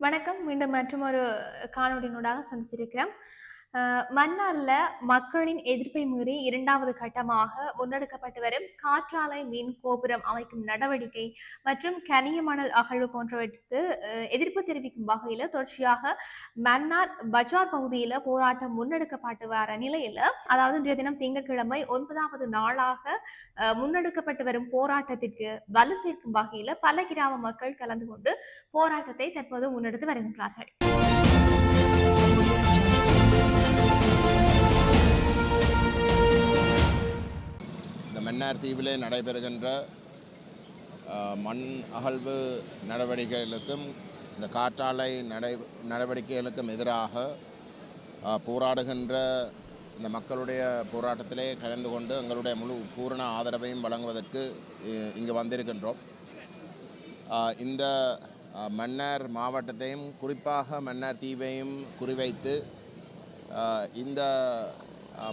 வணக்கம். மீண்டும் மற்றுமொரு காணொளியினூடாக சந்திச்சிருக்கிறோம். மன்னார்ல மக்களின் எதிர்ப்பை மீறி 2வது கட்டமாக முன்னெடுக்கப்பட்டு வரும் காற்றாலை மின் கோபுரம் அமைக்கும் நடவடிக்கை மற்றும் கனிய மணல் அகழ்வு போன்றவற்றுக்கு எதிர்ப்பு தெரிவிக்கும் வகையில தொடர்ச்சியாக மன்னார் பஜார் பகுதியில போராட்டம் முன்னெடுக்கப்பட்டு வர நிலையில, அதாவது இன்றைய தினம் திங்கட்கிழமை 9வது நாளாக முன்னெடுக்கப்பட்டு வரும் போராட்டத்திற்கு வலு சேர்க்கும் வகையில பல கிராம மக்கள் கலந்து கொண்டு போராட்டத்தை தற்போது முன்னெடுத்து வருகின்றார்கள். இந்த மன்னார் தீவிலே நடைபெறுகின்ற மண் அகழ்வு நடவடிக்கைகளுக்கும் இந்த காற்றாலை நடவடிக்கைகளுக்கும் எதிராக போராடுகின்ற இந்த மக்களுடைய போராட்டத்திலே கலந்து கொண்டு எங்களுடைய முழு பூரண ஆதரவையும் வழங்குவதற்கு இங்கு வந்திருக்கின்றோம். இந்த மன்னார் மாவட்டத்தையும் குறிப்பாக மன்னார் தீவையும் குறிவைத்து இந்த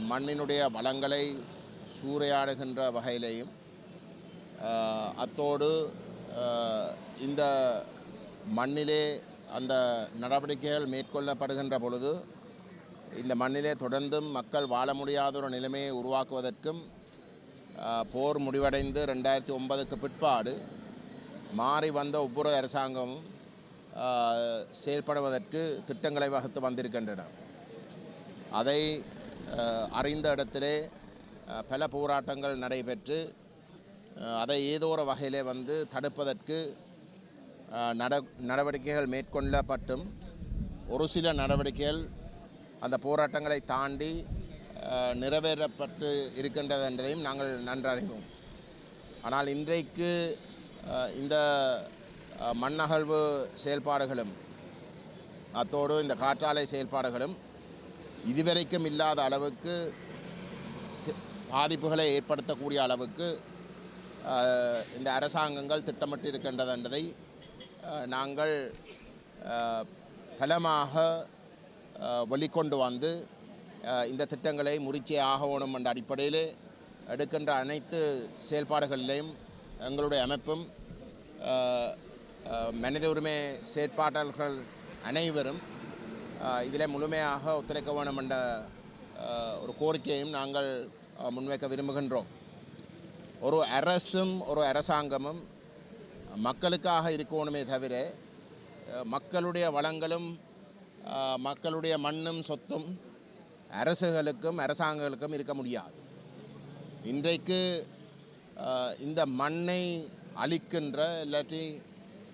மண்ணினுடைய வளங்களை சூறையாடுகின்ற வகையிலேயும் அத்தோடு இந்த மண்ணிலே அந்த நடவடிக்கைகள் மேற்கொள்ளப்படுகின்ற பொழுது இந்த மண்ணிலே தொடர்ந்தும் மக்கள் வாழ முடியாத ஒரு நிலைமையை உருவாக்குவதற்கும் போர் முடிவடைந்து 2009க்கு பிற்பாடு மாறி வந்த ஒவ்வொரு அரசாங்கமும் செயல்படுவதற்கு திட்டங்களை வகுத்து வந்திருக்கின்றன. அதை அறிந்த இடத்திலே பல போராட்டங்கள் நடைபெற்று அதை ஏதோ ஒரு வகையிலே தடுப்பதற்கு நடவடிக்கைகள் மேற்கொள்ளப்பட்டும் ஒரு சில நடவடிக்கைகள் அந்த போராட்டங்களை தாண்டி நிறைவேறப்பட்டு இருக்கின்றது என்பதையும் நாங்கள் நன்றறிவோம். ஆனால் இன்றைக்கு இந்த மண்ணகழ்வு செயல்பாடுகளும் அத்தோடு இந்த காற்றாலை செயல்பாடுகளும் இதுவரைக்கும் இல்லாத அளவுக்கு பாதிப்புகளை ஏற்படுத்தக்கூடிய அளவுக்கு இந்த அரசாங்கங்கள் திட்டமிட்டு இருக்கின்றது என்பதை நாங்கள் பலமாக வெளிக்கொண்டு வந்து இந்த திட்டங்களை முறிச்சே ஆகணும் என்ற அடிப்படையில் எடுக்கின்ற அனைத்து செயல்பாடுகளிலையும் எங்களுடைய அமைப்பும் மனித உரிமை செயற்பாட்டாளர்கள் அனைவரும் இதில் முழுமையாக ஒத்துழைக்க வேண்டும் என்ற ஒரு கோரிக்கையையும் நாங்கள் முன்வைக்க விரும்புகின்றோம். ஒரு அரசும் ஒரு அரசாங்கமும் மக்களுக்காக இருக்கணுமே தவிர மக்களுடைய வளங்களும் மக்களுடைய மண்ணும் சொத்தும் அரசுகளுக்கும் அரசாங்கங்களுக்கும் இருக்க முடியாது. இன்றைக்கு இந்த மண்ணை அழிக்கின்ற இல்லாட்டி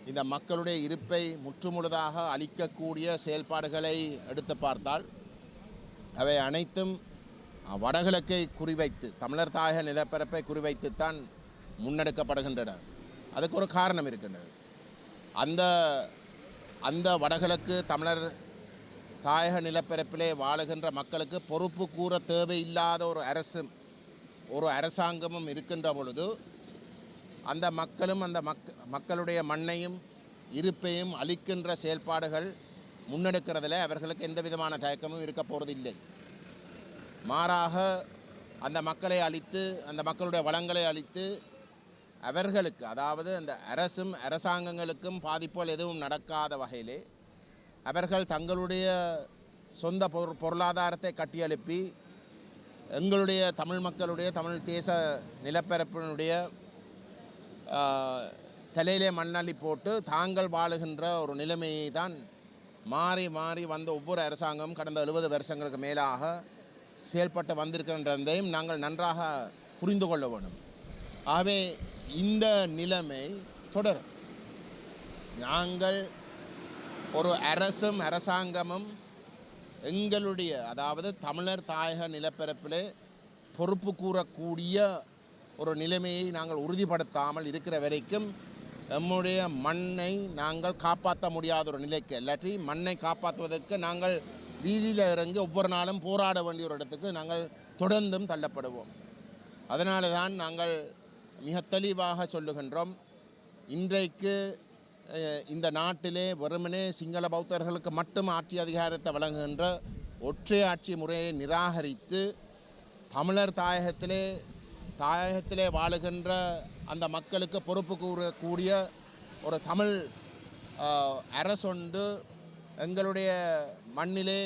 இந்த மக்களுடைய இருப்பை முற்றுமுழுதாக அழிக்கக்கூடிய செயல்பாடுகளை எடுத்து பார்த்தால் அவை அனைத்தும் வடகிழக்கை குறிவைத்து தமிழர் தாயக நிலப்பரப்பை குறிவைத்துத்தான் முன்னெடுக்கப்படுகின்றன. அதுக்கு ஒரு காரணம் இருக்கின்றது. அந்த வடகிழக்கு தமிழர் தாயக நிலப்பரப்பிலே வாழுகின்ற மக்களுக்கு பொறுப்பு கூற தேவையில்லாத ஒரு அரசாங்கமும் இருக்கின்ற பொழுது அந்த மக்களும் அந்த மக்களுடைய மண்ணையும் இருப்பையும் அழிக்கின்ற செயல்பாடுகள் முன்னெடுக்கிறதுல அவர்களுக்கு எந்த விதமான தயக்கமும் இருக்க போகிறதில்லை. மாறாக அந்த மக்களை அழித்து அந்த மக்களுடைய வளங்களை அழித்து அவர்களுக்கு, அதாவது அந்த அரசும் அரசாங்கங்களுக்கும் பாதிப்புகள் எதுவும் நடக்காத வகையிலே அவர்கள் தங்களுடைய சொந்த பொருளாதாரத்தை கட்டியெழுப்பி எங்களுடைய தமிழ் மக்களுடைய தமிழ் தேச நிலப்பரப்பினுடைய தலையிலே மண்ணள்ளி போட்டு தாங்கள் வாழுகின்ற ஒரு நிலைமையை தான் மாறி மாறி வந்த ஒவ்வொரு அரசாங்கமும் கடந்த 70 வருஷங்களுக்கு மேலாக செயல்பட்டு வந்திருக்கின்றதையும் நாங்கள் நன்றாக புரிந்து கொள்ள வேண்டும். ஆகவே இந்த நிலைமை தொடரும். நாங்கள் ஒரு அரசும் அரசாங்கமும் எங்களுடைய, அதாவது தமிழர் தாயக நிலப்பரப்பிலே பொறுப்பு கூறக்கூடிய ஒரு நிலைமையை நாங்கள் உறுதிப்படுத்தாமல் இருக்கிற வரைக்கும் நம்முடைய மண்ணை நாங்கள் காப்பாற்ற முடியாத ஒரு நிலைக்கு, இல்லாட்டி மண்ணை காப்பாற்றுவதற்கு நாங்கள் வீதியில் இறங்கி ஒவ்வொரு நாளும் போராட வேண்டிய ஒரு இடத்துக்கு நாங்கள் தொடர்ந்தும் தள்ளப்படுவோம். அதனால தான் நாங்கள் மிக தெளிவாக சொல்லுகின்றோம், இன்றைக்கு இந்த நாட்டிலே வெறுமனே சிங்கள பௌத்தர்களுக்கு மட்டும் ஆட்சி அதிகாரத்தை வழங்குகின்ற ஒற்றை ஆட்சி முறையை நிராகரித்து தமிழர் தாயகத்திலே வாழுகின்ற அந்த மக்களுக்கு பொறுப்பு கூறக்கூடிய ஒரு தமிழ் அரசொண்டு எங்களுடைய மண்ணிலே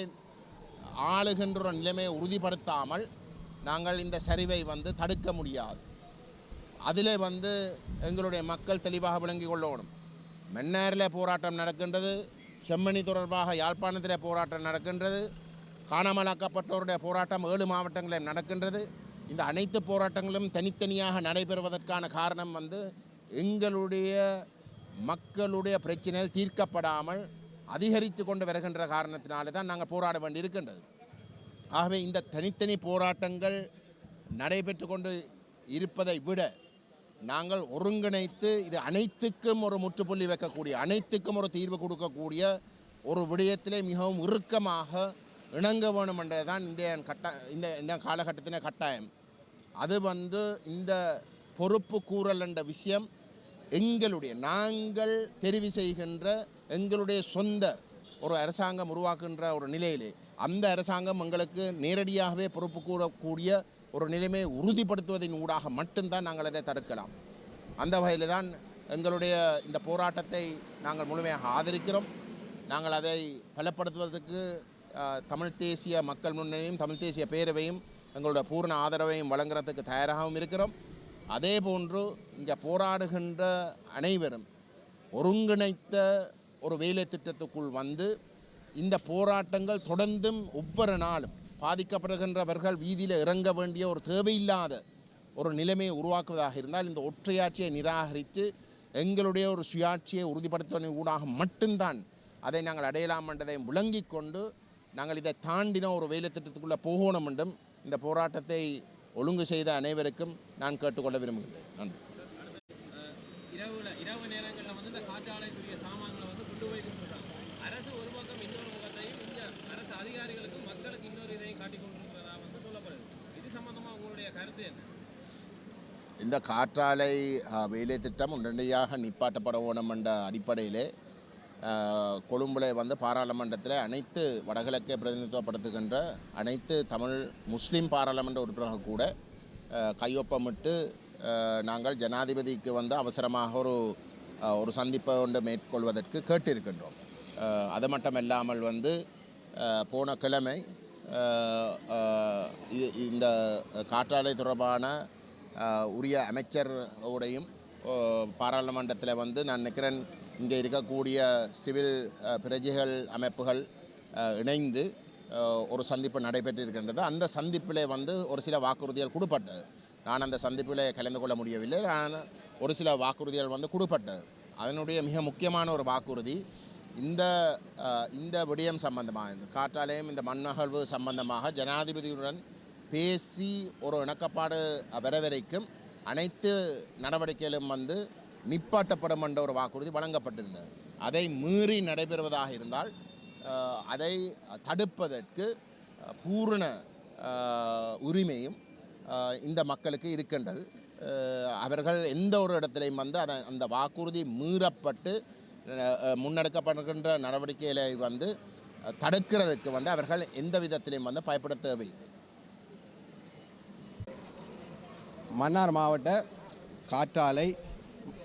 ஆளுகின்ற ஒரு நிலைமையை உறுதிப்படுத்தாமல் நாங்கள் இந்த சரிவை தடுக்க முடியாது. அதிலே எங்களுடைய மக்கள் தெளிவாக விளங்கி கொள்ளணும். மன்னாரில் போராட்டம் நடக்கின்றது, செம்மணி தொடர்பாக யாழ்ப்பாணத்தில் போராட்டம் நடக்கின்றது, காணாமலாக்கப்பட்டோருடைய போராட்டம் 7 மாவட்டங்களில் நடக்கின்றது. இந்த அனைத்து போராட்டங்களும் தனித்தனியாக நடைபெறுவதற்கான காரணம் எங்களுடைய மக்களுடைய பிரச்சனைகள் தீர்க்கப்படாமல் அதிகரித்து கொண்டு வருகின்ற காரணத்தினாலே தான் நாங்கள் போராட வேண்டி இருக்கின்றது. ஆகவே இந்த தனித்தனி போராட்டங்கள் நடைபெற்று கொண்டு இருப்பதை விட நாங்கள் ஒருங்கிணைத்து இது அனைத்துக்கும் ஒரு முற்றுப்புள்ளி வைக்கக்கூடிய, அனைத்துக்கும் ஒரு தீர்வு கொடுக்கக்கூடிய ஒரு விடயத்திலே மிகவும் இறுக்கமாக இணங்க வேணும் என்றதான் இந்த காலகட்டத்தின கட்டாயம். அது இந்த பொறுப்பு கூறல் என்ற விஷயம் நாங்கள் தெரிவு செய்கின்ற எங்களுடைய சொந்த ஒரு அரசாங்கம் உருவாக்குகின்ற ஒரு நிலையிலே அந்த அரசாங்கம் எங்களுக்கு நேரடியாகவே பொறுப்பு கூறக்கூடிய ஒரு நிலைமையை உறுதிப்படுத்துவதன் ஊடாக மட்டும்தான் நாங்கள் அதை தடுக்கலாம். அந்த வகையில் தான் எங்களுடைய இந்த போராட்டத்தை நாங்கள் முழுமையாக ஆதரிக்கிறோம். நாங்கள் அதை பலப்படுத்துவதற்கு தமிழ் தேசிய மக்கள் முன்னணியும் தமிழ் தேசிய பேரவையும் எங்களுடைய பூர்ண ஆதரவையும் வழங்குறதுக்கு தயாராகவும் இருக்கிறோம். அதே போன்று இங்கே போராடுகின்ற அனைவரும் ஒருங்கிணைத்த ஒரு வேலை திட்டத்துக்குள் இந்த போராட்டங்கள் தொடர்ந்தும் ஒவ்வொரு நாளும் பாதிக்கப்படுகின்றவர்கள் வீதியில் இறங்க வேண்டிய ஒரு தேவையில்லாத ஒரு நிலைமையை உருவாக்குவதாக இருந்தால் இந்த ஒற்றையாட்சியை நிராகரித்து எங்களுடைய ஒரு சுயாட்சியை உறுதிப்படுத்துவதன் ஊடாக மட்டும்தான் அதை நாங்கள் அடையலாம் என்றதை விளங்கி கொண்டு நாங்கள் இதை தாண்டின ஒரு வேலை திட்டத்துக்குள்ளே போகணும் என்றும் இந்த போராட்டத்தை ஒழுங்கு செய்த அனைவருக்கும் நான் கேட்டுக்கொள்ள விரும்புகிறேன். நன்றி. இரவு நேரங்களில் இந்த காற்றாலைக்குரிய சாமான்களை கொண்டு போய் கொடுத்துருக்காங்க. அரசு ஒரு பக்கம் இன்னொரு முகத்தையும் இந்த அரசு அதிகாரிகளுக்கும் மக்களுக்கு இன்னொரு இதையும் காட்டிக் கொண்டிருக்கிறதா சொல்லப்படுது. இது சம்பந்தமாக உங்களுடைய கருத்து என்ன? இந்த காற்றாலை வேலை திட்டம் உடனடியாக நிப்பாட்டப்பட வேணும் என்ற அடிப்படையிலே கொழும்பில் பாராளுமன்றத்தில் அனைத்து வடகிழக்கை பிரதிநிதித்துவப்படுத்துகின்ற அனைத்து தமிழ் முஸ்லீம் பாராளுமன்ற உறுப்பினர்கள் கூட கையொப்பமிட்டு நாங்கள் ஜனாதிபதிக்கு அவசரமாக ஒரு சந்திப்பை கொண்டு மேற்கொள்வதற்கு கேட்டிருக்கின்றோம். அது மட்டுமல்லாமல் போன கிழமை இந்த காற்றாலை தொடர்பான உரிய அமைச்சருடையும் பாராளுமன்றத்தில் நான் நினைக்கிறேன் இங்கே இருக்கக்கூடிய சிவில் பிரஜைகள் அமைப்புகள் இணைந்து ஒரு சந்திப்பு நடைபெற்றிருக்கின்றது. அந்த சந்திப்பிலே ஒரு சில வாக்குறுதிகள் கொடுப்பட்டது. நான் அந்த சந்திப்பில் கலந்து கொள்ள முடியவில்லை. ஒரு சில வாக்குறுதிகள் கொடுப்பட்டது. அதனுடைய மிக முக்கியமான ஒரு வாக்குறுதி இந்த விடயம் சம்பந்தமாக, இந்த காற்றாலையும் இந்த மண்ணகழ்வு சம்பந்தமாக ஜனாதிபதியுடன் பேசி ஒரு இணக்கப்பாடு வர வரைக்கும் அனைத்து நடவடிக்கைகளும் நிப்பாட்டப்படும் என்ற ஒரு வாக்குறுதி வழங்கப்பட்டிருந்தது. அதை மீறி நடைபெறுவதாக இருந்தால் அதை தடுப்பதற்கு பூரண உரிமையும் இந்த மக்களுக்கு இருக்கின்றது. அவர்கள் எந்த ஒரு இடத்திலையும் அந்த வாக்குறுதி மீறப்பட்டு முன்னெடுக்கப்படுகின்ற நடவடிக்கைகளை தடுக்கிறதுக்கு அவர்கள் எந்த விதத்திலையும் பயப்பட தேவையில்லை. மன்னார் மாவட்ட காற்றாலை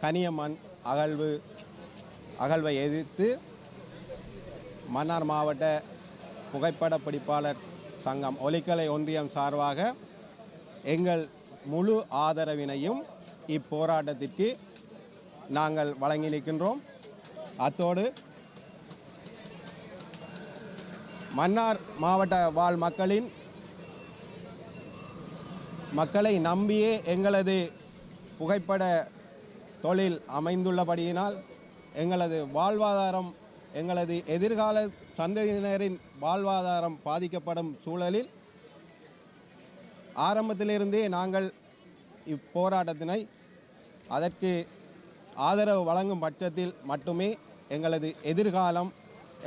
கனியமண் அகழ்வை எதிர்த்து மன்னார் மாவட்ட புகைப்பட பிடிப்பாளர் சங்கம் ஒலிக்கலை ஒன்றியம் சார்பாக எங்கள் முழு ஆதரவினையும் இப்போராட்டத்திற்கு நாங்கள் வழங்கி நிற்கின்றோம். அத்தோடு மன்னார் மாவட்ட வாழ் மக்களை நம்பியே எங்களது புகைப்பட தொழில் அமைந்துள்ளபடியினால் எங்களது வாழ்வாதாரம், எங்களது எதிர்கால சந்ததியினரின் வாழ்வாதாரம் பாதிக்கப்படும் சூழலில் ஆரம்பத்திலிருந்தே நாங்கள் இப்போராட்டத்தினை அதற்கு ஆதரவு வழங்கும் பட்சத்தில் மட்டுமே எங்களது எதிர்காலம்,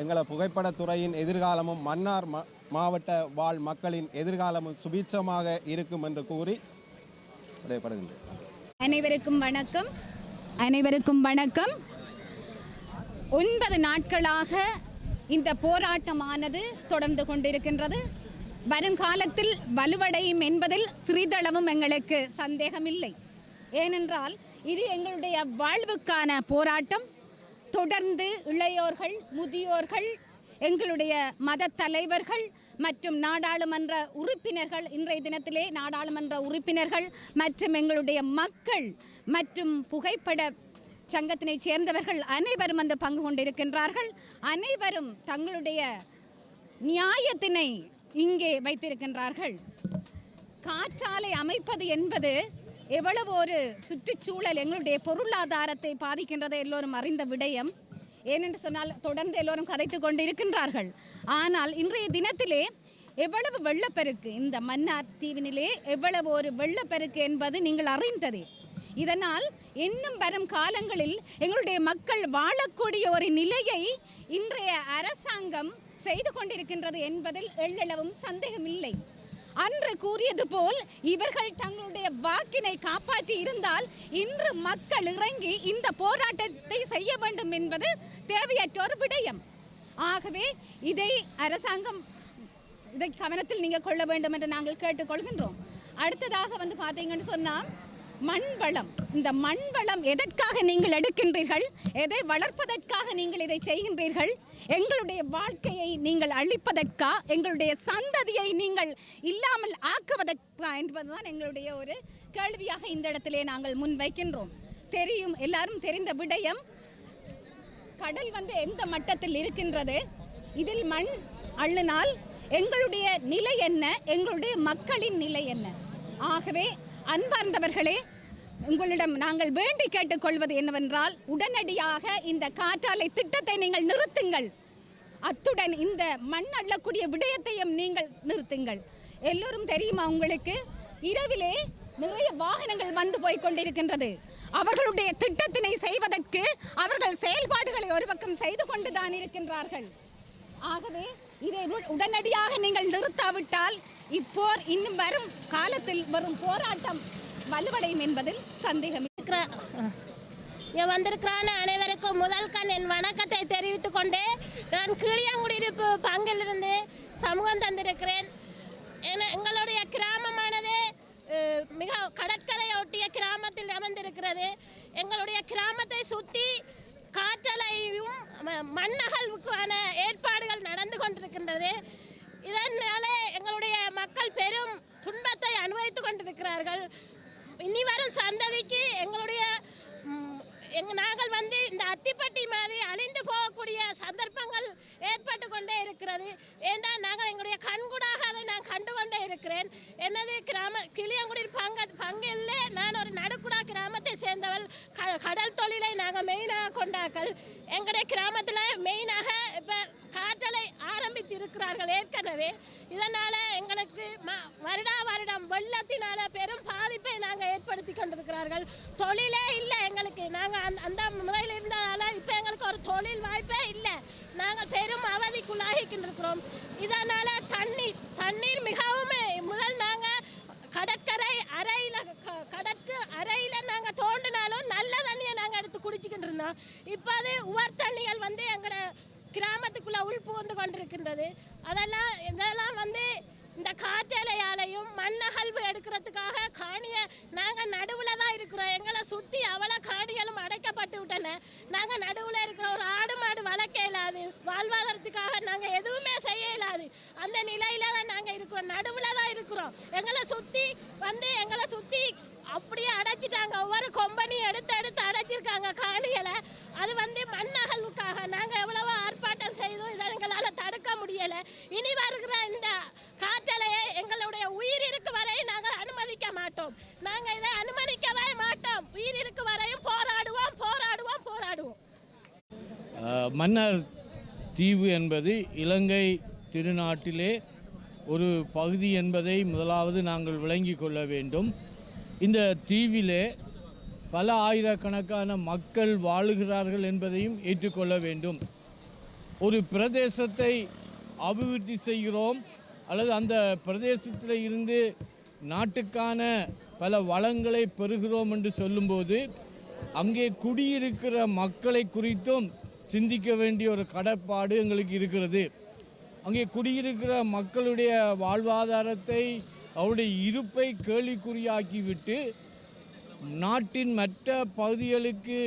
எங்களது புகைப்படத்துறையின் எதிர்காலமும் மன்னார் மாவட்ட வாழ் மக்களின் எதிர்காலமும் சுபீட்சமாக இருக்கும் என்று கூறி விடைபெறுகின்றேன். அனைவருக்கும் வணக்கம். 9 நாட்களாக இந்த போராட்டமானது தொடர்ந்து கொண்டிருக்கின்றது. வருங்காலத்தில் வலுவடையும் என்பதில் சிறிதளவும் எங்களுக்கு சந்தேகமில்லை. ஏனென்றால் இது எங்களுடைய வாழ்வுக்கான போராட்டம். தொடர்ந்து இளையோர்கள், முதியோர்கள், எங்களுடைய மத தலைவர்கள் மற்றும் நாடாளுமன்ற உறுப்பினர்கள், இன்றைய தினத்திலே நாடாளுமன்ற உறுப்பினர்கள் மற்றும் எங்களுடைய மக்கள் மற்றும் புகைப்பட சங்கத்தினைச் சேர்ந்தவர்கள் அனைவரும் அந்த பங்கு கொண்டிருக்கின்றார்கள். அனைவரும் தங்களுடைய நியாயத்தினை இங்கே வைத்திருக்கின்றார்கள். காற்றாலை அமைப்பது என்பது எவ்வளவு ஒரு சுற்றுச்சூழல், எங்களுடைய பொருளாதாரத்தை பாதிக்கின்றதை எல்லோரும் அறிந்த விடயம். ஏனென்று சொன்னால் தொடர்ந்து எல்லோரும் கதைத்து கொண்டு இருக்கின்றார்கள். ஆனால் இன்றைய தினத்திலே எவ்வளவு வெள்ளப்பெருக்கு, இந்த மன்னார் தீவினிலே எவ்வளவு ஒரு வெள்ளப்பெருக்கு என்பது நீங்கள் அறிந்ததே. இதனால் இன்னும் வரும் காலங்களில் எங்களுடைய மக்கள் வாழக்கூடிய ஒரு நிலையை இன்றைய அரசாங்கம் செய்து கொண்டிருக்கின்றது என்பதில் எள்ளளவும் சந்தேகமில்லை. அன்று கூறியது போல் இவர்கள் தங்களுடைய வாக்கினை காப்பாற்றி இருந்தால் இன்று மக்கள் இறங்கி இந்த போராட்டத்தை செய்ய வேண்டும் என்பது தேவையற்ற ஒரு விடயம். ஆகவே இதை அரசாங்கம் இதை கவனத்தில் நீங்கள் கொள்ள வேண்டும் என்று நாங்கள் கேட்டுக்கொள்கின்றோம். அடுத்ததாக பார்த்தீங்கன்னு சொன்னால் மண்வளம். இந்த மண்வளம் எதற்காக நீங்கள் எடுக்கின்றீர்கள்? எதை வளர்ப்பதற்காக நீங்கள் இதை செய்கின்றீர்கள்? எங்களுடைய வாழ்க்கையை நீங்கள் அழிப்பதற்கா, எங்களுடைய சந்ததியை நீங்கள் இல்லாமல் ஆக்குவதற்கா என்பதுதான் எங்களுடைய ஒரு கேள்வியாக இந்த இடத்திலே நாங்கள் முன்வைக்கின்றோம். தெரியும், எல்லாரும் தெரிந்த விடயம், கடல் எந்த மட்டத்தில் இருக்கின்றது, இதில் மண் அள்ளினால் எங்களுடைய நிலை என்ன, எங்களுடைய மக்களின் நிலை என்ன? ஆகவே அன்பார்ந்தவர்களே, உங்களிடம் நாங்கள் வேண்டி கேட்டுக்கொள்வது என்னவென்றால், உடனடியாக இந்த காற்றாலை திட்டத்தை நீங்கள் நிறுத்துங்கள். அத்துடன் இந்த மண் அள்ளக்கூடிய விடயத்தையும் நீங்கள் நிறுத்துங்கள். எல்லோரும் தெரியுமா உங்களுக்கு, இரவிலே நிறைய வாகனங்கள் வந்து போய் கொண்டிருக்கின்றது. அவர்களுடைய திட்டத்தினை செய்வதற்கு அவர்கள் செயல்பாடுகளை ஒரு பக்கம் செய்து கொண்டுதான் இருக்கின்றார்கள். ஆகவே இதை உடனடியாக நீங்கள் நிறுத்தாவிட்டால் இப்போர் இன்னும் வரும் காலத்தில் வரும் போராட்டம் வலுவடையும் என்பதில் சந்தேகம். இங்கே வந்திருக்கிறான அனைவருக்கும் முதல் என் வணக்கத்தை தெரிவித்துக் கொண்டு, நான் கீழியாங்குடியிருப்பு பங்கிலிருந்து சமூகம் தந்திருக்கிறேன். எங்களுடைய கிராமமானது மிக கடற்கரையை ஒட்டிய கிராமத்தில் அமர்ந்திருக்கிறது. எங்களுடைய கிராமத்தை சுற்றி காற்றலையும் மண்ணகழ்வுக்கான ஏற்பாடுகள் நடந்து கொண்டிருக்கின்றது. இதனால எங்களுடைய மக்கள் பெரும் துன்பத்தை அனுபவித்துக் கொண்டிருக்கிறார்கள். இனி வரும் சந்ததிக்கு நாங்கள் இந்த அத்திப்பட்டி மாதிரி அழிந்து போகக்கூடிய சந்தர்ப்பங்கள் ஏற்பட்டு கொண்டே இருக்கிறது. ஏன்னால் நாங்கள் எங்களுடைய கண்கூடாக அதை நான் கண்டு கொண்டே இருக்கிறேன். எனது கிளியங்குடியில் பங்கில் நான் ஒரு நடுக்குடா கிராமத்தை சேர்ந்தவள். கடல் தொழிலை நாங்கள் மெயினாக கொண்டாக்கள். எங்களுடைய கிராமத்தில் மெயினாக இப்போ காற்றலை ஆரம்பித்து இருக்கிறார்கள் ஏற்கனவே. இதனால் எங்களுக்கு வருடம் வெள்ளத்தினால பெரும் பாதிப்பை நாங்கள் ஏற்படுத்தி கொண்டிருக்கிறார்கள். தொழிலே இல்லை எங்களுக்கு. நாங்கள் அந்த முறையில் இருந்ததால இப்போ எங்களுக்கு ஒரு தொழில் வாய்ப்பே இல்லை. நாங்கள் பெரும் அவதிக்குள்ளாகிக்கின்றிருக்கிறோம். இதனால் தண்ணீர் மிகவும் முதல் நாங்கள் கடற்கரை அறையில் நாங்கள் தோண்டினாலும் நல்ல தண்ணியை நாங்கள் எடுத்து குடிச்சிக்கிட்டு இருந்தோம். இப்போது உவர் தண்ணிகள் எங்களோட கிராமத்துக்குள்ளே உள்புகுந்து கொண்டிருக்கின்றது. இதெல்லாம் இந்த காற்றாலையாலையும் மண்ணகழ்வு எடுக்கிறதுக்காக காணியை நாங்கள் நடுவில் தான் இருக்கிறோம். எங்களை சுற்றி அவ்வளோ காணிகளும் அடைக்கப்பட்டு விட்டன. நாங்கள் நடுவில் இருக்கிற ஒரு ஆடு மாடு வளர்க்க இயலாது, வாழ்வாதாரத்துக்காக நாங்கள் எதுவுமே செய்ய இயலாது. அந்த நிலையில தான் நாங்கள் இருக்கிறோம், நடுவில் தான் இருக்கிறோம். எங்களை சுற்றி அப்படியே அடைச்சிட்டாங்க. ஒவ்வொரு கொம்பனியும் எடுத்து அடைச்சிருக்காங்க காணிகளை. அது மண்ணகழ்வுக்காக நாங்கள் எவ்வளவோ ஆர்ப்பாட்டம் செய்தோம். இதை எங்களால் தடுக்க முடியலை. இனி வருகிற இந்த காற்றலையை எங்களுடைய உயிர் இருக்கு வரை நாங்கள் அனுமதிக்க மாட்டோம். நாங்கள் இதை அனுமதிக்கவே மாட்டோம். உயிர் இருக்கு வரையும் போராடுவோம். மன்னார் தீவு என்பது இலங்கை திருநாட்டிலே ஒரு பகுதி என்பதை முதலாவது நாங்கள் விளங்கி கொள்ள வேண்டும். இந்த தீவிலே பல ஆயிரக்கணக்கான மக்கள் வாழுகிறார்கள் என்பதையும் ஏற்றுக்கொள்ள வேண்டும். ஒரு பிரதேசத்தை அபிவிருத்தி செய்கிறோம் அல்லது அந்த பிரதேசத்தில் இருந்து நாட்டுக்கான பல வளங்களை பெறுகிறோம் என்று சொல்லும்போது அங்கே குடியிருக்கிற மக்களை குறித்தும் சிந்திக்க வேண்டிய ஒரு கடப்பாடு எங்களுக்கு இருக்கிறது. அங்கே குடியிருக்கிற மக்களுடைய வாழ்வாதாரத்தை, அவருடைய இருப்பை கேள்விக்குறியாக்கிவிட்டு நாட்டின் மற்ற பகுதிகளுக்கு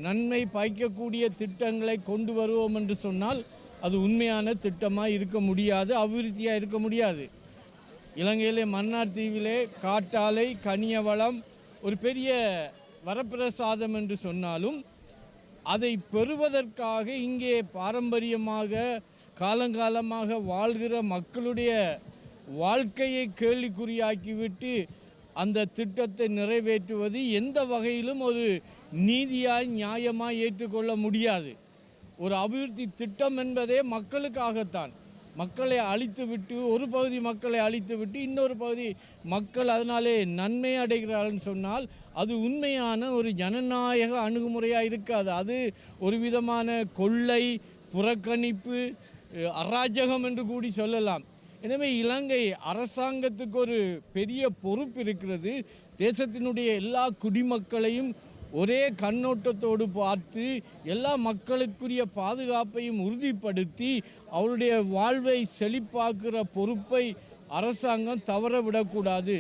நன்மை பயக்கக்கூடிய திட்டங்களை கொண்டு வருவோம் என்று சொன்னால் அது உண்மையான திட்டமாக இருக்க முடியாது, அபிவிருத்தியாக இருக்க முடியாது. இலங்கையிலே மன்னார் தீவிலே காட்டாலை கனிய வளம் ஒரு பெரிய வரப்பிரசாதம் என்று சொன்னாலும் அதை பெறுவதற்காக இங்கே பாரம்பரியமாக காலங்காலமாக வாழ்கிற மக்களுடைய வாழ்க்கையை கேள்விக்குறியாக்கிவிட்டு அந்த திட்டத்தை நிறைவேற்றுவது எந்த வகையிலும் ஒரு நீதியாய் நியாயமாய் ஏற்றுக்கொள்ள முடியாது. ஒரு அபிவிருத்தி திட்டம் என்பதே மக்களுக்காகத்தான். மக்களை அழித்துவிட்டு ஒரு பகுதி மக்களை அழித்துவிட்டு இன்னொரு பகுதி மக்கள் அதனாலே நன்மை அடைகிறார்கள் சொன்னால் அது உண்மையான ஒரு ஜனநாயக அணுகுமுறையாக இருக்காது. அது ஒரு விதமான கொள்ளை, புறக்கணிப்பு, அராஜகம் என்று கூடி சொல்லலாம். எனவே இலங்கை அரசாங்கத்துக்கு ஒரு பெரிய பொறுப்பு இருக்கிறது. தேசத்தினுடைய எல்லா குடிமக்களையும் ஒரே கண்ணோட்டத்தோடு பார்த்து எல்லா மக்களுக்குரிய பாதுகாப்பையும் உறுதிப்படுத்தி அவருடைய வாழ்வை செழிப்பாக்குற பொறுப்பை அரசாங்கம் தவற விடக்கூடாது.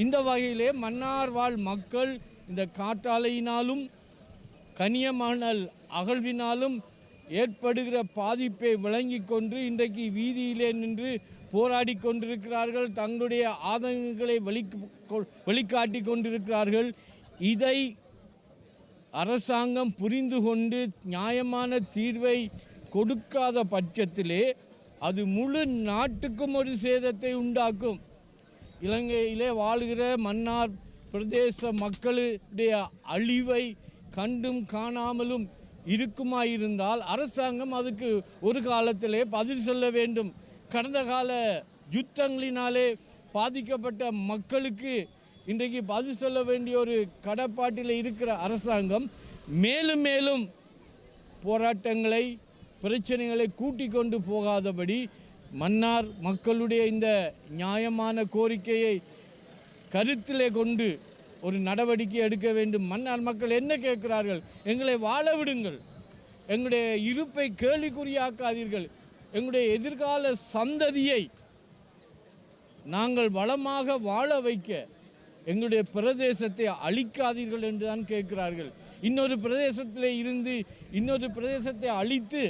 இந்த வகையிலே மன்னார் வாழ் மக்கள் இந்த காற்றாலையினாலும் கனியமணல் அகழ்வினாலும் ஏற்படுகிற பாதிப்பை விளங்கி கொண்டு இன்றைக்கு வீதியிலே நின்று போராடி கொண்டிருக்கிறார்கள். தங்களுடைய ஆதங்கங்களை வெளிக்காட்டி கொண்டிருக்கிறார்கள். இதை அரசாங்கம் புரிந்து கொண்டு நியாயமான தீர்வை கொடுக்காத பட்சத்திலே அது முழு நாட்டுக்கும் ஒரு சேதத்தை உண்டாக்கும். இலங்கையிலே வாழ்கிற மன்னார் பிரதேச மக்களுடைய அழிவை கண்டும் காணாமலும் இருக்குமாயிருந்தால் அரசாங்கம் அதுக்கு ஒரு காலத்திலே பதில் சொல்ல வேண்டும். கடந்த கால யுத்தங்களினாலே பாதிக்கப்பட்ட மக்களுக்கு இன்றைக்கு பதில் சொல்ல வேண்டிய ஒரு கடப்பாட்டில் இருக்கிற அரசாங்கம் மேலும் மேலும் போராட்டங்களை பிரச்சனைகளை கூட்டிக் கொண்டு போகாதபடி மன்னார் மக்களுடைய இந்த நியாயமான கோரிக்கையை கருத்திலே கொண்டு ஒரு நடவடிக்கை எடுக்க வேண்டும். மன்னார் மக்கள் என்ன கேட்கிறார்கள்? எங்களை வாழ விடுங்கள், எங்களுடைய இருப்பை கேள்விக்குறியாக்காதீர்கள், எங்களுடைய எதிர்கால சந்ததியை நாங்கள் வளமாக வாழ வைக்க எங்களுடைய பிரதேசத்தை அழிக்காதீர்கள் என்று தான் கேட்கிறார்கள். இன்னொரு பிரதேசத்தில் இருந்து இன்னொரு பிரதேசத்தை அழித்து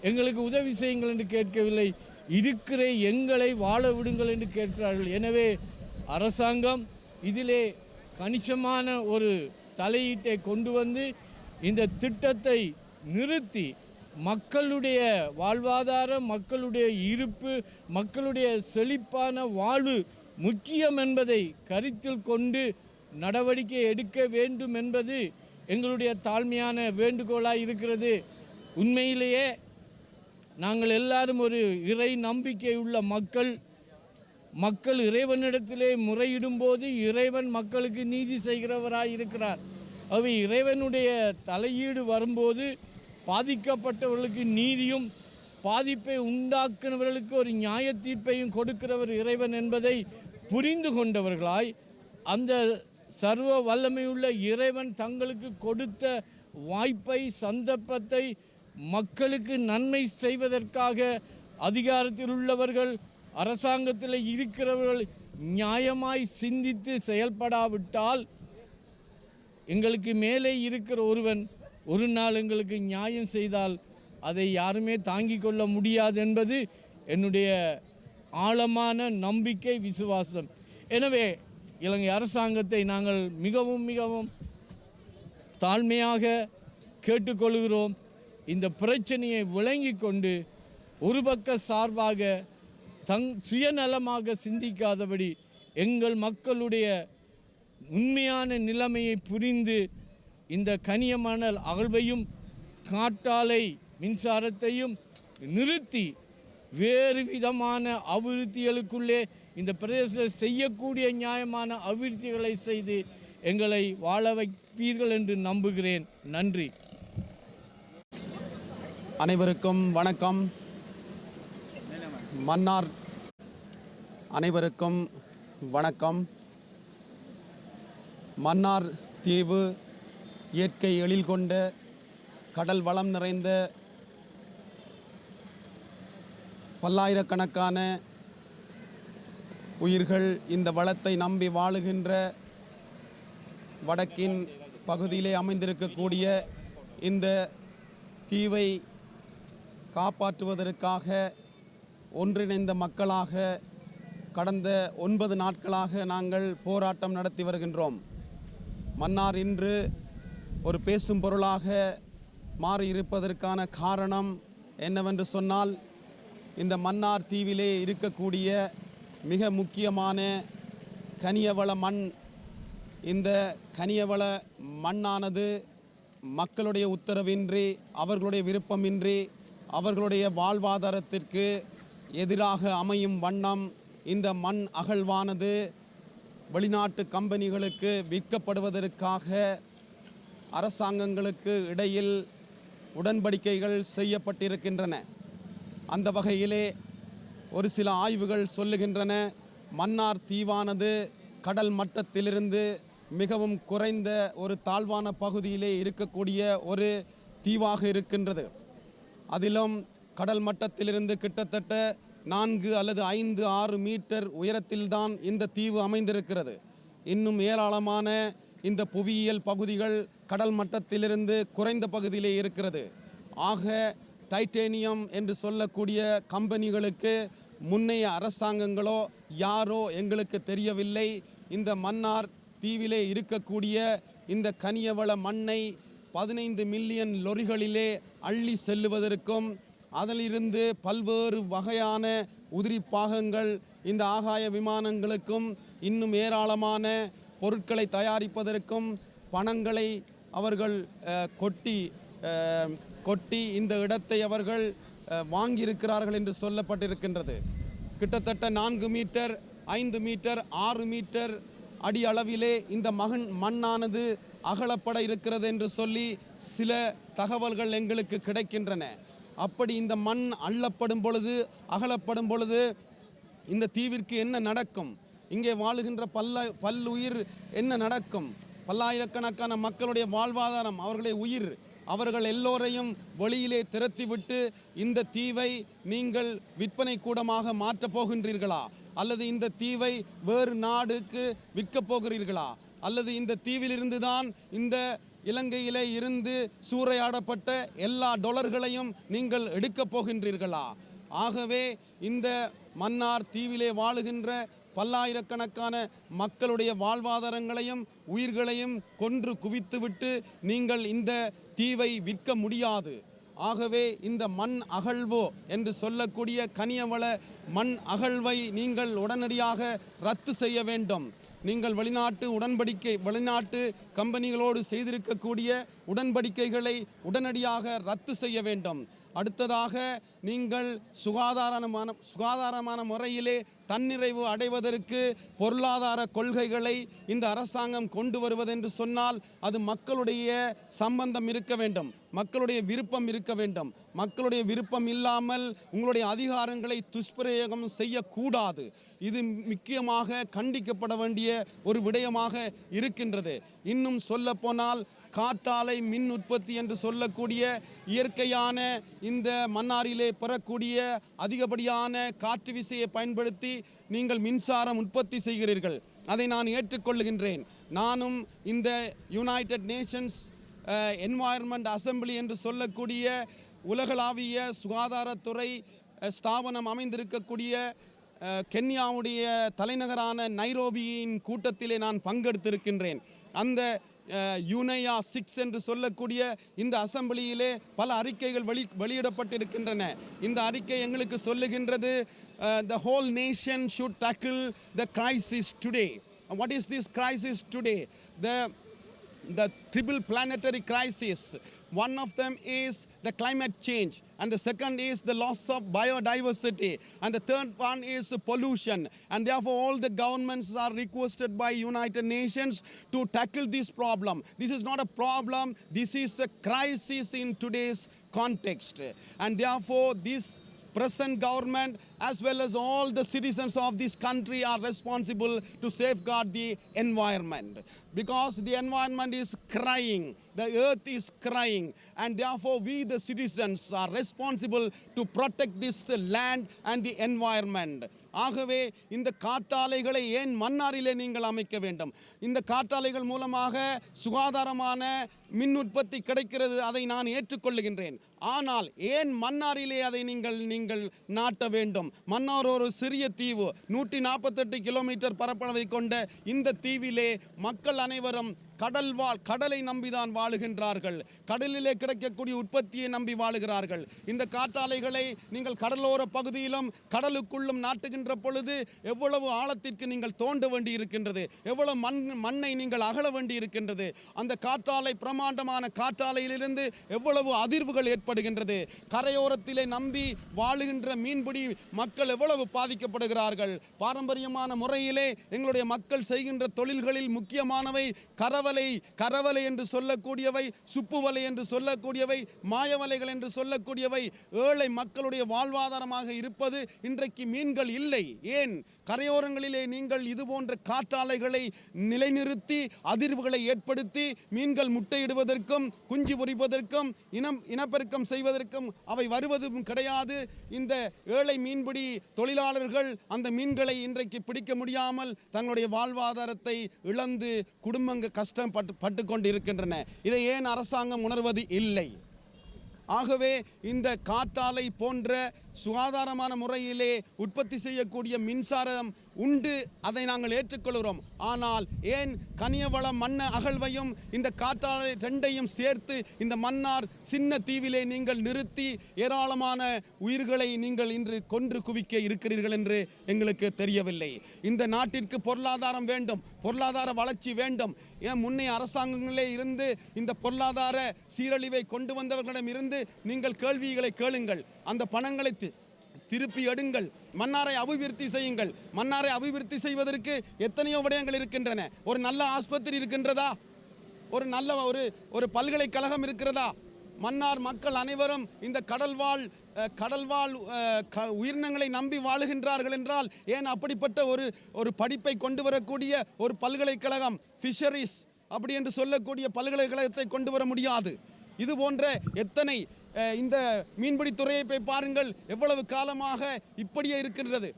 எங்களுக்கு உதவி செய்யுங்கள் என்று கேட்கவில்லை, இருக்கிற எங்களை வாழ விடுங்கள் என்று கேட்கிறார்கள். எனவே அரசாங்கம் இதிலே கணிசமான ஒரு தலையீட்டை கொண்டு வந்து இந்த திட்டத்தை நிறுத்தி மக்களுடைய வாழ்வாதாரம், மக்களுடைய இருப்பு, மக்களுடைய செழிப்பான வாழ்வு முக்கியம் என்பதை கருத்தில் கொண்டு நடவடிக்கை எடுக்க வேண்டும் என்பது எங்களுடைய தாழ்மையான வேண்டுகோளாக இருக்கிறது. உண்மையிலேயே நாங்கள் எல்லாரும் ஒரு இறை நம்பிக்கை உள்ள மக்கள் இறைவனிடத்திலே முறையிடும் போது இறைவன் மக்களுக்கு நீதி செய்கிறவராய் இருக்கிறார். அவை இறைவனுடைய தலையீடு வரும்போது பாதிக்கப்பட்டவர்களுக்கு நீதியும் பாதிப்பை உண்டாக்குனவர்களுக்கு ஒரு நியாய தீர்ப்பையும் கொடுக்கிறவர் இறைவன் என்பதை புரிந்து கொண்டவர்களாய் அந்த சர்வ வல்லமையுள்ள இறைவன் தங்களுக்கு கொடுத்த வாய்ப்பை, சந்தர்ப்பத்தை மக்களுக்கு நன்மை செய்வதற்காக அதிகாரத்தில் உள்ளவர்கள், அரசாங்கத்தில் இருக்கிறவர்கள் நியாயமாய் சிந்தித்து செயல்படாவிட்டால் எங்களுக்கு மேலே இருக்கிற ஒருவன் ஒரு நாள் எங்களுக்கு நியாயம் செய்தால் அதை யாருமே தாங்கிக் கொள்ள முடியாது என்பது என்னுடைய ஆழமான நம்பிக்கை, விசுவாசம். எனவே இலங்கை அரசாங்கத்தை நாங்கள் மிகவும் மிகவும் தாழ்மையாக கேட்டுக்கொள்கிறோம். இந்த பிரச்சனையை விளங்கி கொண்டு ஒரு பக்க சார்பாக சுயநலமாக சிந்திக்காதபடி எங்கள் மக்களுடைய உண்மையான நிலைமையை புரிந்து இந்த கனியமணல் அகழ்வையும் காற்றாலை மின்சாரத்தையும் நிறுத்தி வேறு விதமான அபிவிருத்திகளுக்குள்ளே இந்த பிரதேசத்தில் செய்யக்கூடிய நியாயமான அபிவிருத்திகளை செய்து எங்களை வாழ வைப்பீர்கள் என்று நம்புகிறேன். நன்றி. அனைவருக்கும் வணக்கம். மன்னார் அனைவருக்கும் வணக்கம். மன்னார் தீவு இயற்கை எழில் கொண்ட கடல் வளம் நிறைந்த பல்லாயிரக்கணக்கான உயிர்கள் இந்த வளத்தை நம்பி வாழுகின்ற வடக்கின் பகுதியிலே அமைந்திருக்கக்கூடிய இந்த தீவை காப்பாற்றுவதற்காக ஒன்றிணைந்த மக்களாக கடந்த 9 நாட்களாக நாங்கள் போராட்டம் நடத்தி வருகின்றோம். மன்னார் இன்று ஒரு பேசும் பொருளாக மாறியிருப்பதற்கான காரணம் என்னவென்று சொன்னால், இந்த மன்னார் தீவிலே இருக்கக்கூடிய மிக முக்கியமான கனியவள மண். இந்த கனியவள மண்ணானது மக்களுடைய உத்தரவின்றி, அவர்களுடைய விருப்பமின்றி, அவர்களுடைய வாழ்வாதாரத்திற்கு எதிராக அமையும் வண்ணம் இந்த மண் அகழ்வானது வெளிநாட்டு கம்பெனிகளுக்கு விற்கப்படுவதற்காக அரசாங்கங்களுக்கு இடையில் உடன்படிக்கைகள் செய்யப்பட்டிருக்கின்றன. அந்த வகையிலே ஒரு சில ஆய்வுகள் சொல்லுகின்றன, மன்னார் தீவானது கடல் மட்டத்திலிருந்து மிகவும் குறைந்த ஒரு தாழ்வான பகுதியிலே இருக்கக்கூடிய ஒரு தீவாக இருக்கின்றது. அதிலும் கடல் மட்டத்திலிருந்து கிட்டத்தட்ட 4 அல்லது 5, 6 மீட்டர் உயரத்தில்தான் இந்த தீவு அமைந்திருக்கிறது. இன்னும் ஏராளமான இந்த புவியியல் பகுதிகள் கடல் மட்டத்திலிருந்து குறைந்த பகுதியிலே இருக்கிறது. ஆக டைட்டேனியம் என்று சொல்லக்கூடிய கம்பெனிகளுக்கு முன்னைய அரசாங்கங்களோ யாரோ எங்களுக்கு தெரியவில்லை, இந்த மன்னார் தீவிலே இருக்கக்கூடிய இந்த கனியவள மண்ணை 15 மில்லியன் லொரிகளிலே அள்ளி செல்லுவதற்கும், அதிலிருந்து பல்வேறு வகையான உதிரி பாகங்கள் இந்த ஆகாய விமானங்களுக்கும் இன்னும் ஏராளமான பொருட்களை தயாரிப்பதற்கும் பணங்களை அவர்கள் கொட்டி இந்த இடத்தை அவர்கள் வாங்கியிருக்கிறார்கள் என்று சொல்லப்பட்டிருக்கின்றது. கிட்டத்தட்ட 4 மீட்டர், 5 மீட்டர், 6 மீட்டர் அடி அளவிலே இந்த மண்ணானது அகலப்பட இருக்கிறது என்று சொல்லி சில தகவல்கள் எங்களுக்கு கிடைக்கின்றன. அப்படி இந்த மண் அள்ளப்படும் பொழுது, அகலப்படும் பொழுது இந்த தீவிற்கு என்ன நடக்கும்? இங்கே வாழுகின்ற பல்லுயிர் என்ன நடக்கும்? பல்லாயிரக்கணக்கான மக்களுடைய வாழ்வாதாரம், அவர்களுடைய உயிர், அவர்கள் எல்லோரையும் வெளியிலே திரட்டிவிட்டு இந்த தீவை நீங்கள் விற்பனை கூடமாக மாற்றப் போகின்றீர்களா? அல்லது இந்த தீவை வேறு நாடுக்கு விற்கப் போகிறீர்களா? அல்லது இந்த தீவிலிருந்து தான் இந்த இலங்கையிலே இருந்து சூறையாடப்பட்ட எல்லா டொலர்களையும் நீங்கள் எடுக்கப் போகின்றீர்களா? ஆகவே இந்த மன்னார் தீவிலே வாழுகின்ற பல்லாயிரக்கணக்கான மக்களுடைய வாழ்வாதாரங்களையும் உயிர்களையும் கொன்று குவித்துவிட்டு நீங்கள் இந்த தீவை விற்க முடியாது. ஆகவே இந்த மண் அகழ்வோ என்று சொல்லக்கூடிய கனியவள மண் அகழ்வை நீங்கள் உடனடியாக ரத்து செய்ய வேண்டும். நீங்கள் வெளிநாட்டு கம்பெனிகளோடு செய்திருக்கக்கூடிய உடன்படிக்கைகளை உடனடியாக ரத்து செய்ய வேண்டும். அடுத்ததாக நீங்கள் சுகாதாரமான முறையிலே தன்னிறைவு அடைவதற்கு பொருளாதார கொள்கைகளை இந்த அரசாங்கம் கொண்டு வருவதென்று சொன்னால் அது மக்களுடைய சம்பந்தம் இருக்க வேண்டும், மக்களுடைய விருப்பம் இருக்க வேண்டும். மக்களுடைய விருப்பம் இல்லாமல் உங்களுடைய அதிகாரங்களை துஷ்பிரயோகம் செய்யக்கூடாது. இது முக்கியமாக கண்டிக்கப்பட வேண்டிய ஒரு விடயமாக இருக்கின்றது. இன்னும் சொல்லப்போனால் காற்றாலை மின் உற்பத்தி என்று சொல்லக்கூடிய இயற்கையான இந்த மன்னாரிலே பெறக்கூடிய அதிகப்படியான காற்று விசையை பயன்படுத்தி நீங்கள் மின்சாரம் உற்பத்தி செய்கிறீர்கள். அதை நான் ஏற்றுக்கொள்கின்றேன். நானும் இந்த யுனைடெட் நேஷன்ஸ் என்வாயர்மெண்ட் அசம்பிளி என்று சொல்லக்கூடிய உலகளாவிய சுகாதாரத்துறை ஸ்தாபனம் அமைந்திருக்கக்கூடிய கென்யாவுடைய தலைநகரான நைரோபியின் கூட்டத்திலே நான் பங்கெடுத்திருக்கின்றேன். அந்த யுனையா 6 என்று சொல்லக்கூடிய இந்த அசம்பிளியிலே பல அறிக்கைகள் வெளியிடப்பட்டிருக்கின்றன. இந்த அறிக்கை எங்களுக்கு சொல்லுகின்றது, the whole nation should tackle the crisis today. What is this crisis today? The triple planetary crisis. One of them is the climate change, and the second is the loss of biodiversity, and the third one is pollution. And therefore all the governments are requested by United Nations to tackle this problem. This is not a problem, this is a crisis in today's context. And therefore this present government as well as all the citizens of this country are responsible to safeguard the environment, because the environment is crying. the earth is crying, and therefore we the citizens are responsible to protect this land and the environment. ஆகவே இந்த காற்றாலைகளை ஏன் மன்னாரிலே நீங்கள் அமைக்க வேண்டும்? இந்த காற்றாலைகள் மூலமாக சுகாதாரமான மின் உற்பத்தி கிடைக்கிறது, அதை நான் ஏற்றுக்கொள்ளுகின்றேன். ஆனால் ஏன் மன்னாரிலே அதை நீங்கள் நாட்ட வேண்டும்? மன்னார் ஒரு சிறிய தீவு, 148 கிலோமீட்டர் பரப்பளவை கொண்ட இந்த தீவிலே மக்கள் அனைவரும் கடலை நம்பிதான் வாழுகின்றார்கள். கடலிலே கிடைக்கக்கூடிய உற்பத்தியை நம்பி வாழுகிறார்கள். இந்த காற்றாலைகளை நீங்கள் கடலோர பகுதியிலும் கடலுக்குள்ளும் நாட்டுகின்ற பொழுது எவ்வளவு ஆழத்திற்கு நீங்கள் தோண்ட வேண்டி இருக்கின்றது, எவ்வளவு மண்ணை நீங்கள் அகழ வேண்டி இருக்கின்றது. அந்த காற்றாலை, பிரமாண்டமான காற்றாலையிலிருந்து எவ்வளவு அதிர்வுகள் ஏற்படுகின்றது. கரையோரத்திலே நம்பி வாழுகின்ற மீன்பிடி மக்கள் எவ்வளவு பாதிக்கப்படுகிறார்கள். பாரம்பரியமான முறையிலே எங்களுடைய மக்கள் செய்கின்ற தொழில்களில் முக்கியமானவை கரவலை என்று சொல்லக்கூடியவை, சுப்புவலை என்று சொல்லக்கூடியவை, மாயவலைகள் என்று சொல்லக்கூடியவை. ஏழை மக்களுடைய வாழ்வாதாரமாக இருப்பது இன்றைக்கு மீன்கள் இல்லை. ஏன்? கரையோரங்களிலே நீங்கள் இது போன்ற காற்றாலைகளை நிலைநிறுத்தி அதிர்வுகளை ஏற்படுத்தி மீன்கள் முட்டையிடுவதற்கும் குஞ்சு பொரிப்பதற்கும் இனப்பெருக்கம் செய்வதற்கும் அவை வருவதும் கிடையாது. இந்த ஏழை மீன்பிடி தொழிலாளர்கள் அந்த மீன்களை இன்றைக்கு பிடிக்க முடியாமல் தங்களுடைய வாழ்வாதாரத்தை இழந்து குடும்பங்கள் கஷ்டப்பட்டு கொண்டு இருக்கின்றன. இதை ஏன் அரசாங்கம் உணர்வது இல்லை? ஆகவே இந்த காற்றாலை போன்ற சுகாதாரமான முறையிலே உற்பத்தி செய்யக்கூடிய மின்சாரம் உண்டு, அதை நாங்கள் ஏற்றுக்கொள்கிறோம். ஆனால் ஏன் கனியவள மண்ண அகழ்வையும் இந்த காற்றாலை ரெண்டையும் சேர்த்து இந்த மன்னார் சின்ன தீவிலே நீங்கள் நிறுத்தி ஏராளமான உயிர்களை நீங்கள் இன்று கொன்று குவிக்க இருக்கிறீர்கள் என்று எங்களுக்கு தெரியவில்லை. இந்த நாட்டிற்கு பொருளாதாரம் வேண்டும், பொருளாதார வளர்ச்சி வேண்டும். ஏன் முன்னைய அரசாங்கங்களே இருந்து இந்த பொருளாதார சீரழிவை கொண்டு வந்தவர்களிடம் இருந்து நீங்கள் கேள்விகளை கேளுங்கள். அந்த பணங்களை திருப்பி எடுங்கள். மன்னாரை அபிவிருத்தி செய்யுங்கள். மன்னாரை அபிவிருத்தி செய்வதற்கு எத்தனையோ விடயங்கள் இருக்கின்றன. ஒரு நல்ல ஆஸ்பத்திரி இருக்கின்றதா? ஒரு நல்ல ஒரு பல்கலைக்கழகம் இருக்கிறதா? மன்னார் மக்கள் அனைவரும் இந்த கடல்வாழ் உயிரினங்களை நம்பி வாழுகின்றார்கள் என்றால் ஏன் அப்படிப்பட்ட ஒரு படிப்பை கொண்டு வரக்கூடிய ஒரு பல்கலைக்கழகம், ஃபிஷரிஸ் அப்படி என்று சொல்லக்கூடிய பல்கலைக்கழகத்தை கொண்டு வர முடியாது? இது போன்ற எத்தனை இந்த மீன்பிடி துறையை போய் பாருங்கள், எவ்வளவு காலமாக இப்படியே இருக்கின்றது.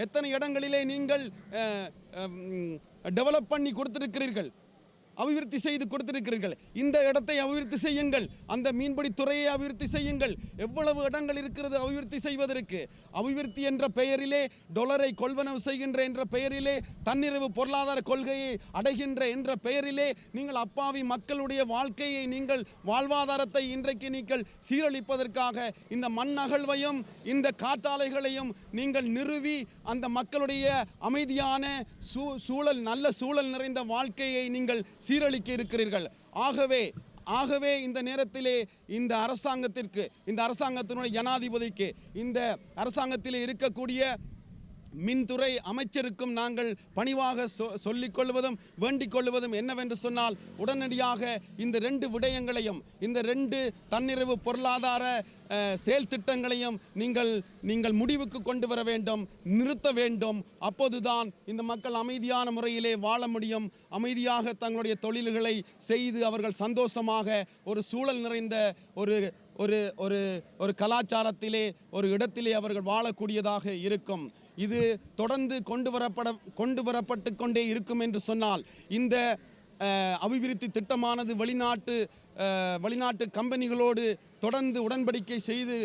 எத்தனை இடங்களிலே நீங்கள் டெவலப் பண்ணி கொடுத்திருக்கிறீர்கள், அபிவிருத்தி செய்து கொடுத்திருக்கிறீர்கள். இந்த இடத்தை அபிவிருத்தி செய்யுங்கள், அந்த மீன்பிடி துறையை அபிவிருத்தி செய்யுங்கள். எவ்வளவு இடங்கள் இருக்கிறது அபிவிருத்தி செய்வதற்கு? அபிவிருத்தி என்ற பெயரிலே டொலரை கொள்வனவு செய்கின்ற என்ற பெயரிலே, தன்னிறைவு பொருளாதார கொள்கையை அடைகின்ற என்ற பெயரிலே நீங்கள் அப்பாவி மக்களுடைய வாழ்க்கையை, நீங்கள் வாழ்வாதாரத்தை இன்றைக்கு நீங்கள் சீரழிப்பதற்காக இந்த மண் அகழ்வையும் இந்த காற்றாலைகளையும் நீங்கள் நிறுவி அந்த மக்களுடைய அமைதியான சூழல், நல்ல சூழல் நிறைந்த வாழ்க்கையை நீங்கள் சீரழிக்க இருக்கிறீர்கள். ஆகவே இந்த நேரத்திலே இந்த அரசாங்கத்திற்கு, இந்த அரசாங்கத்தினுடைய ஜனாதிபதிக்கு, இந்த அரசாங்கத்திலே இருக்கக்கூடிய மின்துறை அமைச்சருக்கும் நாங்கள் பணிவாக சொல்லிக் கொள்வதும் வேண்டிக் கொள்வதும் என்னவென்று சொன்னால், உடனடியாக இந்த 2 விடயங்களையும், இந்த 2 தன்னிறைவு பொருளாதார செயல் திட்டங்களையும் நீங்கள் முடிவுக்கு கொண்டு வர வேண்டும், நிறுத்த வேண்டும். அப்போதுதான் இந்த மக்கள் அமைதியான முறையிலே வாழ முடியும். அமைதியாக தங்களுடைய தொழில்களை செய்து அவர்கள் சந்தோஷமாக ஒரு சூழல் நிறைந்த ஒரு கலாச்சாரத்திலே, ஒரு இடத்திலே அவர்கள் வாழக்கூடியதாக இருக்கும். இது தொடர்ந்து கொண்டு வரப்பட்டு கொண்டே இருக்கும் என்று சொன்னால், இந்த அபிவிருத்தி திட்டமானது வெளிநாட்டு கம்பெனிகளோடு தொடர்ந்து உடன்படிக்கை செய்து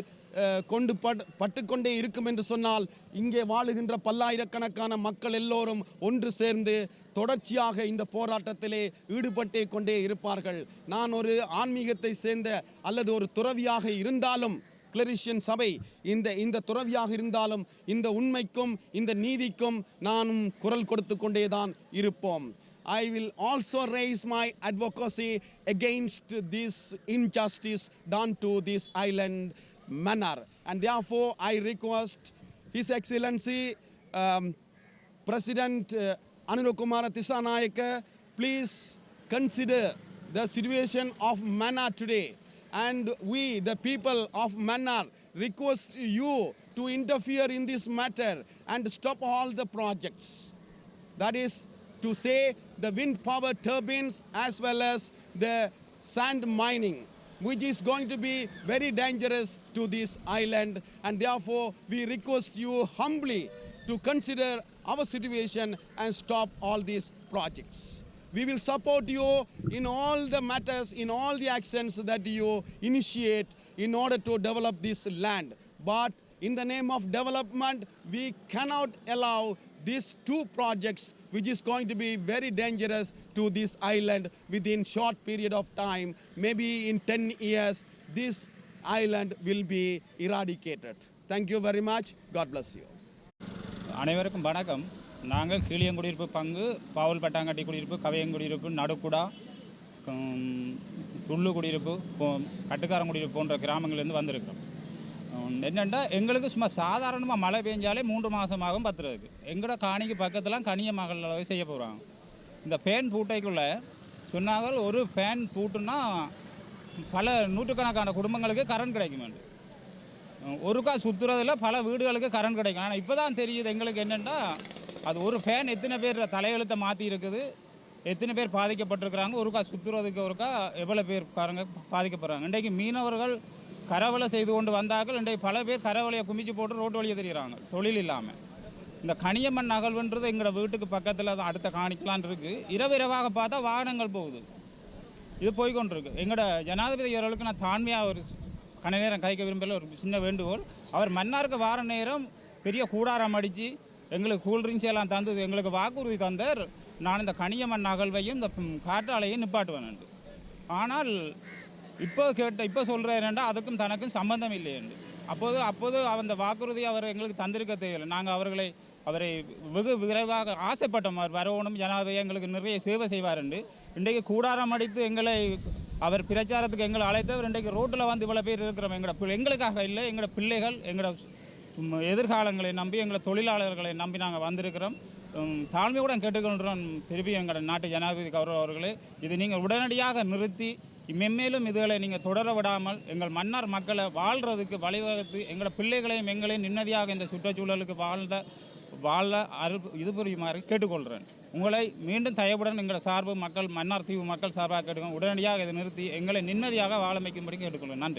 பட்டுக்கொண்டே இருக்கும் என்று சொன்னால், இங்கே வாழுகின்ற பல்லாயிரக்கணக்கான மக்கள் எல்லோரும் ஒன்று சேர்ந்து தொடர்ச்சியாக இந்த போராட்டத்திலே ஈடுபட்டே கொண்டே இருப்பார்கள். நான் ஒரு ஆன்மீகத்தை சேர்ந்த அல்லது ஒரு துறவியாக இருந்தாலும், கிளரிஷியன் சபை இந்த துறவியாக இருந்தாலும், இந்த உண்மைக்கும் இந்த நீதிக்கும் நானும் குரல் கொடுத்து கொண்டேதான் இருப்போம். I will also raise my advocacy against this injustice done to this island Mannar, and therefore I request His Excellency President Anurukumara Tissanayake, please consider the situation of Mannar today, and we, the people of Mannar, request you to interfere in this matter and stop all the projects. That is to say, the wind power turbines as well as the sand mining, which is going to be very dangerous to this island, and therefore we request you humbly to consider our situation and stop all these projects. We will support you in all the matters, in all the actions that you initiate in order to develop this land. But in the name of development, we cannot allow these two projects, which is going to be very dangerous to this island within short period of time. Maybe in 10 years, this island will be eradicated. Thank you very much. God bless you. அனைவருக்கும் வணக்கம். நாங்கள் கீழியங்குடியிருப்பு பங்கு, பாவல் பட்டாங்கட்டி குடியிருப்பு, கவையங்குடியிருப்பு, நடுக்குடா, துள்ளு குடியிருப்பு, கட்டுக்காரங்குடியிருப்பு போன்ற கிராமங்கள்லேருந்து வந்திருக்கிறோம். என்னென்னா எங்களுக்கு சும்மா சாதாரணமாக மழை பெஞ்சாலே 3 மாதமாகும் பத்துறதுக்கு. எங்களோட காணிக்கு பக்கத்துலாம் கனிய மகள் அளவு செய்ய போகிறாங்க. இந்த ஃபேன் பூட்டைக்குள்ளே சொன்னாங்க, ஒரு ஃபேன் பூட்டுன்னா பல நூற்றுக்கணக்கான குடும்பங்களுக்கு கரண்ட் கிடைக்கும். ஒருக்கா சுற்றுறதில் பல வீடுகளுக்கு கரண்ட் கிடைக்கும். ஆனால் இப்போ தான் தெரியுது எங்களுக்கு என்னென்னா, அது ஒரு ஃபேன் எத்தனை பேர் தலையெழுத்தை மாற்றி இருக்குது, எத்தனை பேர் பாதிக்கப்பட்டிருக்கிறாங்க, ஒருக்கா சுற்றுறதுக்கு ஒருக்கா எவ்வளோ பேர் பாதிக்கப்படுறாங்க. இன்றைக்கு மீனவர்கள் கரவலை செய்து கொண்டு வந்தார்கள். இன்றைக்கு பல பேர் கரவலையை குமிச்சு போட்டு ரோட்டு வழியை தெரிகிறாங்க தொழில் இல்லாமல். இந்த கனியம்மன் நகழ்வுன்றது எங்களோட வீட்டுக்கு பக்கத்தில் தான் அடுத்த காணிக்கலான் இருக்குது. இரவாக பார்த்தா வாகனங்கள் போகுது. இது போய்கொண்டிருக்கு. எங்களோட ஜனாதிபதி அவர்களுக்கு நான் தாழ்மையாக ஒரு கண நேரம் கைக்க விரும்பல ஒரு சின்ன வேண்டுகோள். அவர் மன்னாருக்கு வார நேரம் பெரிய கூடாரம் அடித்து எங்களுக்கு கூல்ட்ரிங்க்ஸ் எல்லாம் தந்து எங்களுக்கு வாக்குறுதி தந்தார், நான் இந்த கனியம்மன் நகழ்வையும் இந்த காற்றாலையும் நிப்பாட்டுவேன். ஆனால் இப்போ சொல்கிறேன்டா அதுக்கும் தனக்கும் சம்பந்தம் இல்லையென்று. அப்போது அந்த வாக்குறுதி அவர் எங்களுக்கு தந்திருக்க தேவையில்லை. நாங்கள் அவரை வெகு விரைவாக ஆசைப்பட்டோம், அவர் வரணும், ஜனாதிபதி எங்களுக்கு நிறைய சேவை செய்வார் என்று. இன்றைக்கு கூடாரம் அடித்து எங்களை அவர் பிரச்சாரத்துக்கு எங்களை அழைத்தவர். இன்றைக்கு ரோட்டில் வந்து இவ்வளோ பேர் இருக்கிறோம். எங்களுக்காக இல்லை, எங்களோட பிள்ளைகள், எங்களோட எதிர்காலங்களை நம்பி, எங்களை தொழிலாளர்களை நம்பி நாங்கள் வந்திருக்கிறோம். தாழ்மையுடன் கேட்டுக்கொள்கிறோம் திருப்பி எங்களோட நாட்டு ஜனாதிபதி கௌரவ அவர்களே, இது நீங்கள் உடனடியாக நிறுத்தி மென்மேலும் இதுகளை நீங்கள் தொடர விடாமல் எங்கள் மன்னார் மக்களை வாழ்கிறதுக்கு வழிவகுத்து எங்களோட பிள்ளைகளையும் எங்களையும் நிம்மதியாக இந்த சுற்றுச்சூழலுக்கு வாழ இது புரியுமாறு கேட்டுக்கொள்கிறேன். உங்களை மீண்டும் தயவுடன் எங்களோட சார்பு மக்கள், மன்னார் தீவு மக்கள் சார்பாக கேட்டுக்கொள்கிறேன். உடனடியாக இதை நிறுத்தி எங்களை நிம்மதியாக வாழ வைக்கும்படி கேட்டுக்கொள்கிறேன். நன்றி.